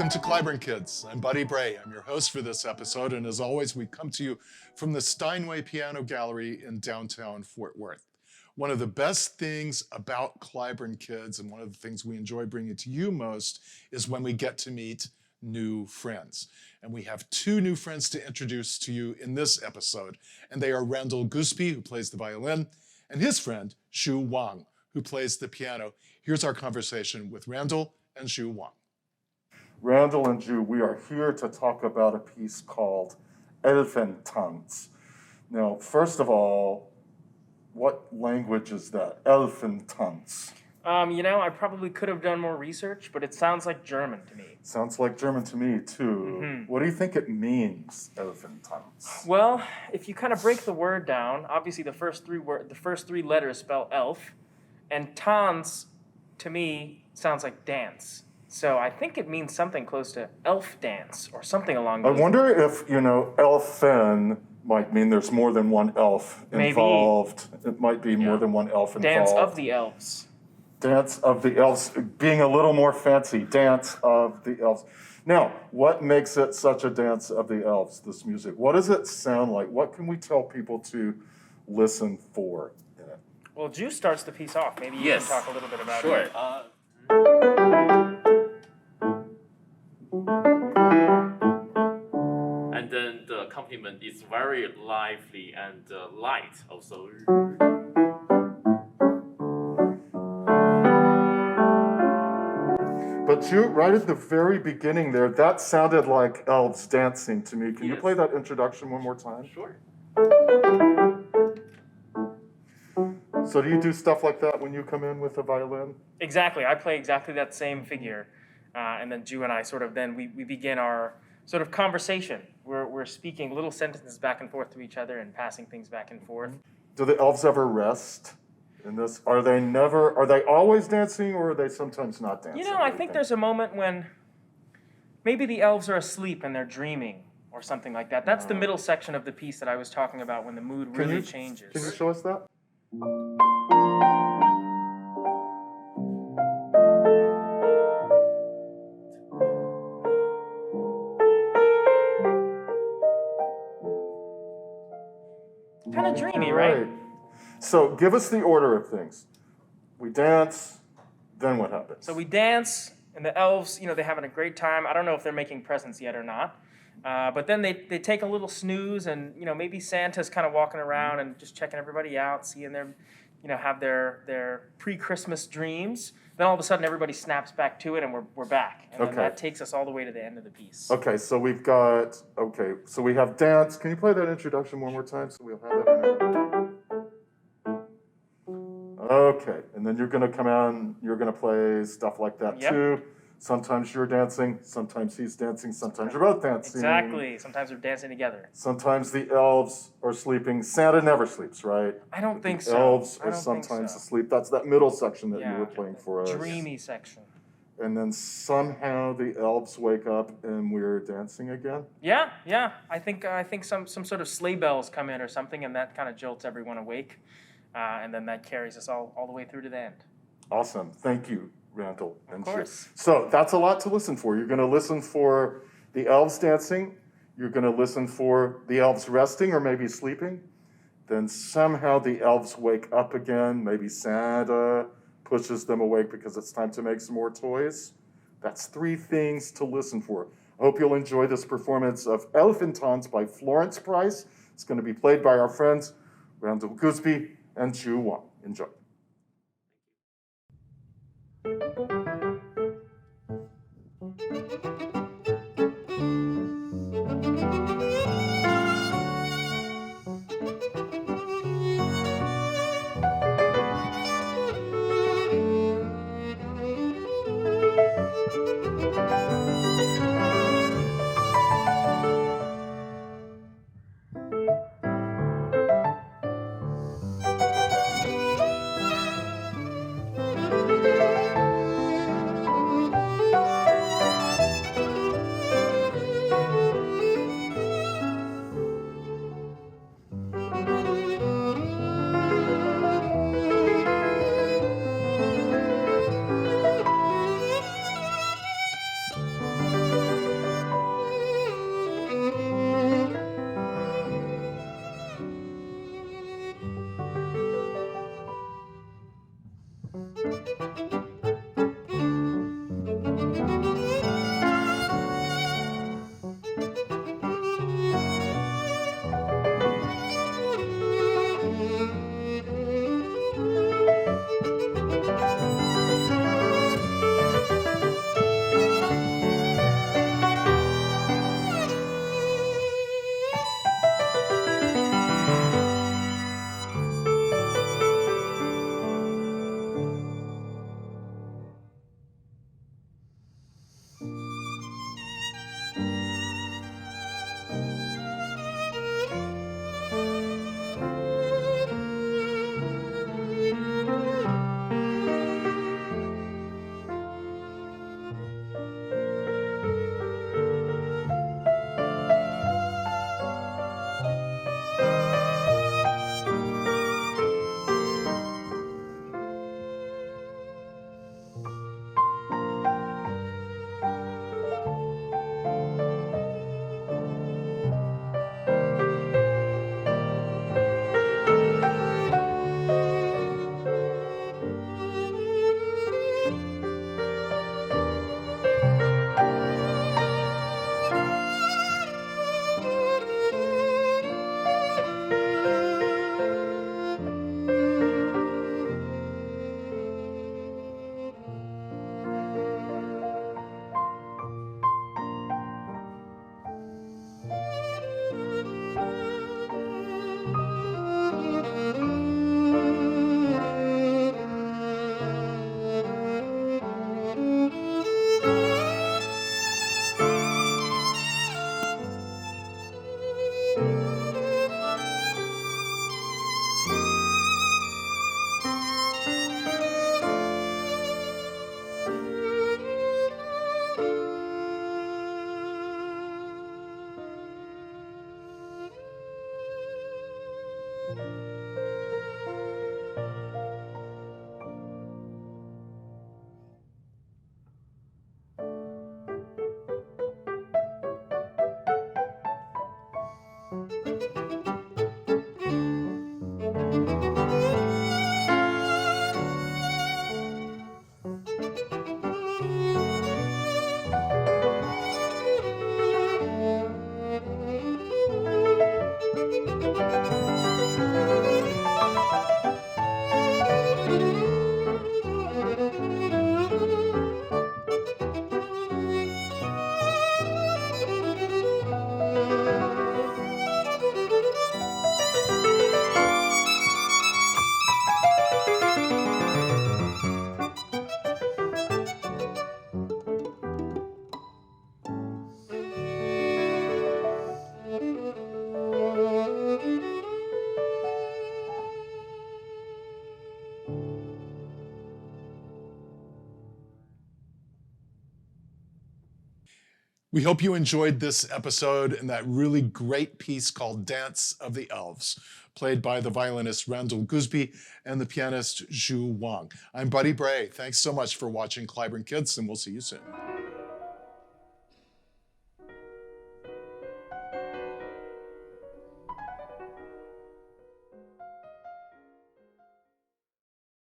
Welcome to Cliburn Kids. I'm Buddy Bray. I'm your host for this episode, and as always, we come to you from the Steinway Piano Gallery in downtown Fort Worth. One of the best things about Cliburn Kids, and one of the things we enjoy bringing to you most, is when we get to meet new friends. And we have two new friends to introduce to you in this episode, and they are Randall Gooseby, who plays the violin, and his friend, Shu Wang, who plays the piano. Here's our conversation with Randall and Shu Wang. Randall and Ju, we are here to talk about a piece called Elfentanz. Now, first of all, what language is that? Elfentanz. I probably could have done more research, but it sounds like German to me. Sounds like German to me, too. Mm-hmm. What do you think it means, Elfentanz? Well, if you kind of break the word down, obviously the first three letters spell elf, and tanz, to me, sounds like dance. So I think it means something close to elf dance or something along those lines. I wonder if, elfen might mean there's more than one elf involved. Maybe. It might be more than one elf involved. Dance of the elves. Dance of the elves, being a little more fancy. Dance of the elves. Now, what makes it such a dance of the elves, this music? What does it sound like? What can we tell people to listen for in it? Well, Ju starts the piece off. Maybe you can talk a little bit about it. And then the accompaniment is very lively and light also. But you, right at the very beginning there, that sounded like elves dancing to me. Can you play that introduction one more time? Sure. So do you do stuff like that when you come in with a violin? Exactly. I play exactly that same figure. And then Ju and I we begin our sort of conversation. We're speaking little sentences back and forth to each other and passing things back and forth. Do the elves ever rest in this? Are they always dancing, or are they sometimes not dancing? I think there's a moment when maybe the elves are asleep and they're dreaming or something like that. That's the middle section of the piece that I was talking about when the mood really changes. Can you show us that? Kind of dreamy, right? So give us the order of things. We dance, then what happens? So we dance, and the elves, they're having a great time. I don't know if they're making presents yet or not. But then they take a little snooze, and, maybe Santa's kind of walking around and just checking everybody out, seeing them, have their pre-Christmas dreams. Then all of a sudden everybody snaps back to it, and we're back. And then that takes us all the way to the end of the piece. Okay, so we have dance. Can you play that introduction one more time so we'll have that in there? Okay, and then you're going to come out and you're going to play stuff like that too. Sometimes you're dancing, sometimes he's dancing, sometimes you're both dancing. Exactly, sometimes we're dancing together. Sometimes the elves are sleeping. Santa never sleeps, right? I don't think so. Elves are sometimes asleep. That's that middle section that you were playing for us. Dreamy section. And then somehow the elves wake up and we're dancing again? Yeah. I think some sort of sleigh bells come in or something, and that kind of jolts everyone awake. And then that carries us all the way through to the end. Awesome. Thank you, Randall. Of course. So that's a lot to listen for. You're going to listen for the elves dancing. You're going to listen for the elves resting or maybe sleeping. Then somehow the elves wake up again. Maybe Santa pushes them awake because it's time to make some more toys. That's 3 things to listen for. I hope you'll enjoy this performance of Elfentanz by Florence Price. It's going to be played by our friends Randall Gooseby and Shu Wang. Enjoy. We hope you enjoyed this episode and that really great piece called Dance of the Elves, played by the violinist Randall Gooseby and the pianist Zhu Wang. I'm Buddy Bray. Thanks so much for watching Cliburn Kids, and we'll see you soon.